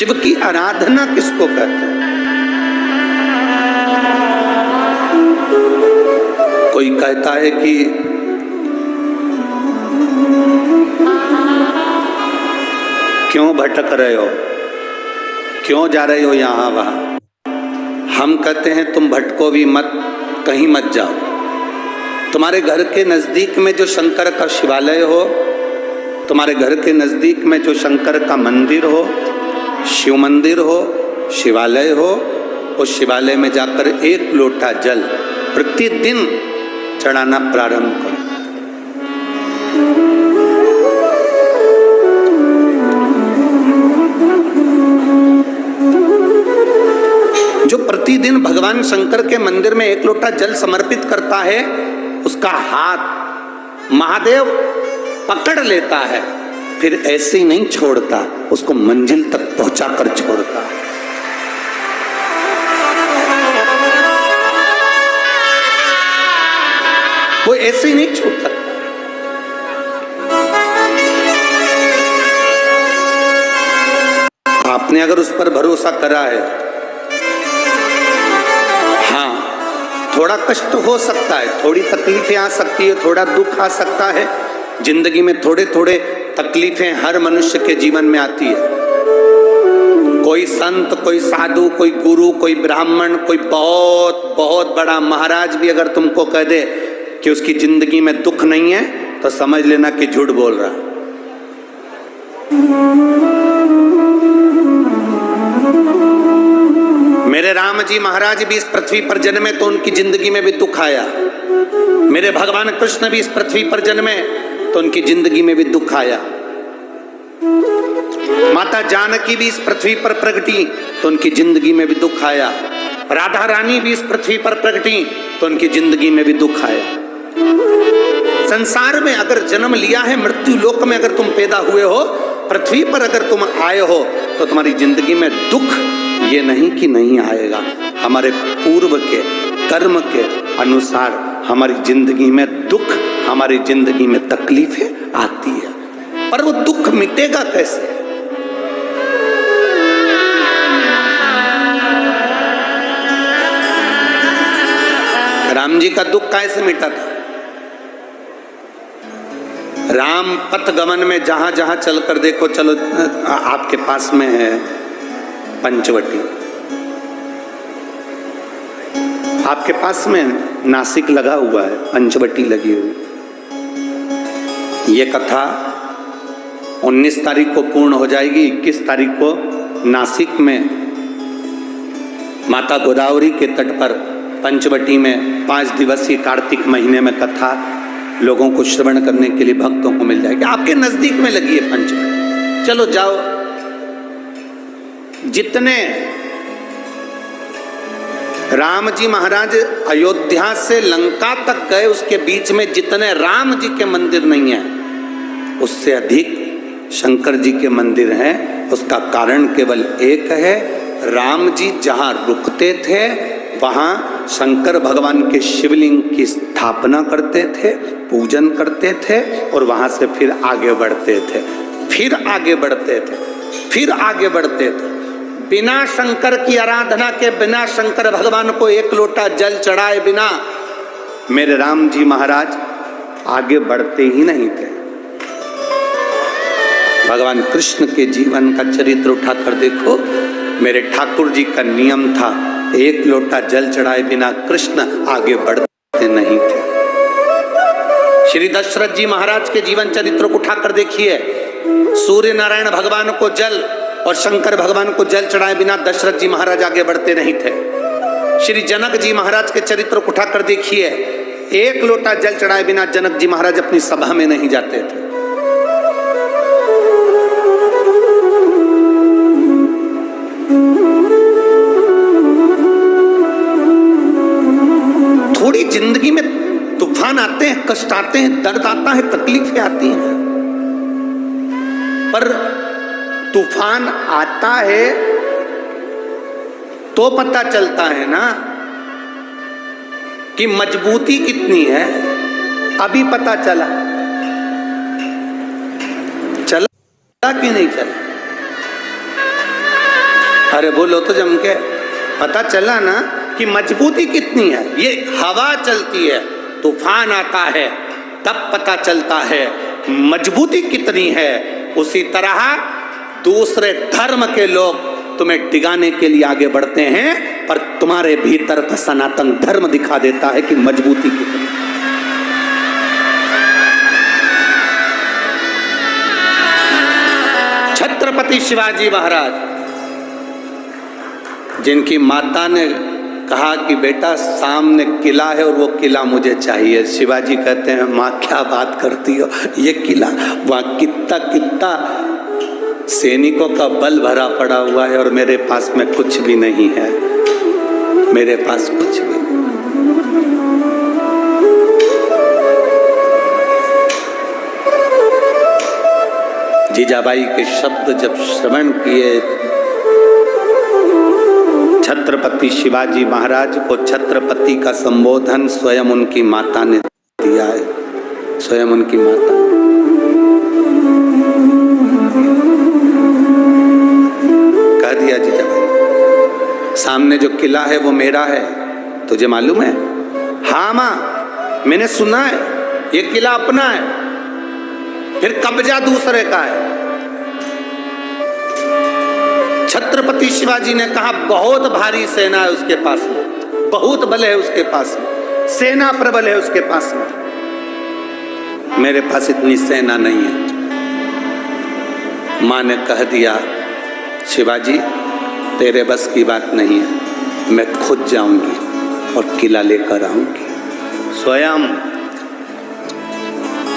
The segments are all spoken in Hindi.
शिव की आराधना किसको कहते हैं? कोई कहता है कि क्यों भटक रहे हो, क्यों जा रहे हो यहाँ वहाँ। हम कहते हैं तुम भटको भी मत, कहीं मत जाओ। तुम्हारे घर के नजदीक में जो शंकर का शिवालय हो, तुम्हारे घर के नजदीक में जो शंकर का मंदिर हो, शिव मंदिर हो, शिवालय हो, उस शिवालय में जाकर एक लोटा जल प्रतिदिन चढ़ाना प्रारंभ करो। जो प्रतिदिन भगवान शंकर के मंदिर में एक लोटा जल समर्पित करता है, उसका हाथ महादेव पकड़ लेता है, फिर ऐसे ही नहीं छोड़ता, उसको मंजिल तक पहुंचाकर छोड़ता है। वो ऐसे ही नहीं छूट सकता। आपने अगर उस पर भरोसा करा है, हाँ, थोड़ा कष्ट हो सकता है, थोड़ी तकलीफें आ सकती है, थोड़ा दुख आ सकता है। जिंदगी में थोड़े थोड़े तकलीफें हर मनुष्य के जीवन में आती है। कोई संत, कोई साधु, कोई गुरु, कोई ब्राह्मण, कोई बहुत बहुत बड़ा महाराज भी अगर तुमको कह दे कि उसकी जिंदगी में दुख नहीं है, तो समझ लेना कि झूठ बोल रहा। मेरे राम जी महाराज भी इस पृथ्वी पर जन्मे तो उनकी जिंदगी में भी दुख आया। मेरे भगवान कृष्ण भी इस पृथ्वी पर जन्मे तो उनकी जिंदगी में भी दुख आया। माता जानकी भी इस पृथ्वी पर प्रगटी तो उनकी जिंदगी में भी दुख आया। राधा रानी भी इस पृथ्वी पर प्रगटी तो उनकी जिंदगी में भी दुख आया। संसार में अगर जन्म लिया है, मृत्यु लोक में अगर तुम पैदा हुए हो, पृथ्वी पर अगर तुम आए हो, तो तुम्हारी जिंदगी में दुख ये नहीं कि नहीं आएगा। हमारे पूर्व के कर्म के अनुसार हमारी जिंदगी में दुख, हमारी जिंदगी में तकलीफें आती है, पर वो दुख मिटेगा कैसे? राम जी का दुख कैसे मिटा था? राम पथ गमन में जहां जहां चलकर देखो, चलो आपके पास में है पंचवटी, आपके पास में नासिक लगा हुआ है, पंचवटी लगी हुई। ये कथा 19 तारीख को पूर्ण हो जाएगी। 21 तारीख को नासिक में माता गोदावरी के तट पर पंचवटी में 5 दिवसीय कार्तिक महीने में कथा लोगों को श्रवण करने के लिए भक्तों को मिल जाएगी। आपके नजदीक में लगी है पंचवटी, चलो जाओ। जितने राम जी महाराज अयोध्या से लंका तक गए, उसके बीच में जितने राम जी के मंदिर नहीं है, उससे अधिक शंकर जी के मंदिर हैं। उसका कारण केवल एक है, राम जी जहां रुकते थे वहां शंकर भगवान के शिवलिंग की स्थापना करते थे, पूजन करते थे, और वहां से फिर आगे बढ़ते थे, फिर आगे बढ़ते थे, फिर आगे बढ़ते थे। बिना शंकर की आराधना के, बिना शंकर भगवान को एक लोटा जल चढ़ाए बिना मेरे राम जी महाराज आगे बढ़ते ही नहीं थे। भगवान कृष्ण के जीवन का चरित्र उठाकर देखो। मेरे ठाकुर जी का नियम था, एक लोटा जल चढ़ाए बिना कृष्ण आगे बढ़ते नहीं थे। श्री दशरथ जी महाराज के जीवन चरित्र को उठाकर देखिए। सूर्य नारायण भगवान को जल और शंकर भगवान को जल चढ़ाए बिना दशरथ जी महाराज आगे बढ़ते नहीं थे। श्री जनक जी महाराज के चरित्र को उठाकर देखिए। एक लोटा जल चढ़ाए बिना जनक जी महाराज अपनी सभा में नहीं जाते थे। थोड़ी जिंदगी में तूफान आते हैं, कष्ट आते हैं, दर्द आता है, तकलीफें आती हैं, पर तूफान आता है तो पता चलता है ना कि मजबूती कितनी है। अभी पता चला कि नहीं चला? अरे बोलो तो जम के। पता चला ना कि मजबूती कितनी है। ये हवा चलती है, तूफान आता है, तब पता चलता है मजबूती कितनी है। उसी तरह दूसरे धर्म के लोग तुम्हें डिगाने के लिए आगे बढ़ते हैं, पर तुम्हारे भीतर का सनातन धर्म दिखा देता है कि मजबूती कितनी। छत्रपति शिवाजी महाराज, जिनकी माता ने कहा कि बेटा सामने किला है और वो किला मुझे चाहिए। शिवाजी कहते हैं माँ क्या बात करती हो, ये किला वहाँ कितना सैनिकों का बल भरा पड़ा हुआ है और मेरे पास में कुछ भी नहीं है, मेरे पास कुछ भी नहीं। जीजाबाई के शब्द जब श्रवण किए, छत्रपति शिवाजी महाराज को छत्रपति का संबोधन स्वयं उनकी माता ने दिया है, स्वयं उनकी माता। कह दिया जीजाबाई, सामने जो किला है वो मेरा है, तुझे मालूम है? हाँ माँ, मैंने सुना है ये किला अपना है, फिर कब्जा दूसरे का है। छत्रपति शिवाजी ने कहा बहुत भारी सेना है उसके पास में, बहुत बल है उसके पास में, सेना प्रबल है उसके पास में, मेरे पास इतनी सेना नहीं है। माँ ने कह दिया शिवाजी तेरे बस की बात नहीं है, मैं खुद जाऊंगी और किला लेकर आऊंगी। स्वयं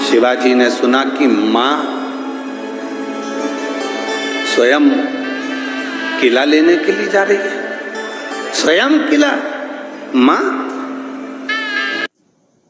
शिवाजी ने सुना कि माँ स्वयं किला लेने के लिए जा रही है, स्वयं किला। माँ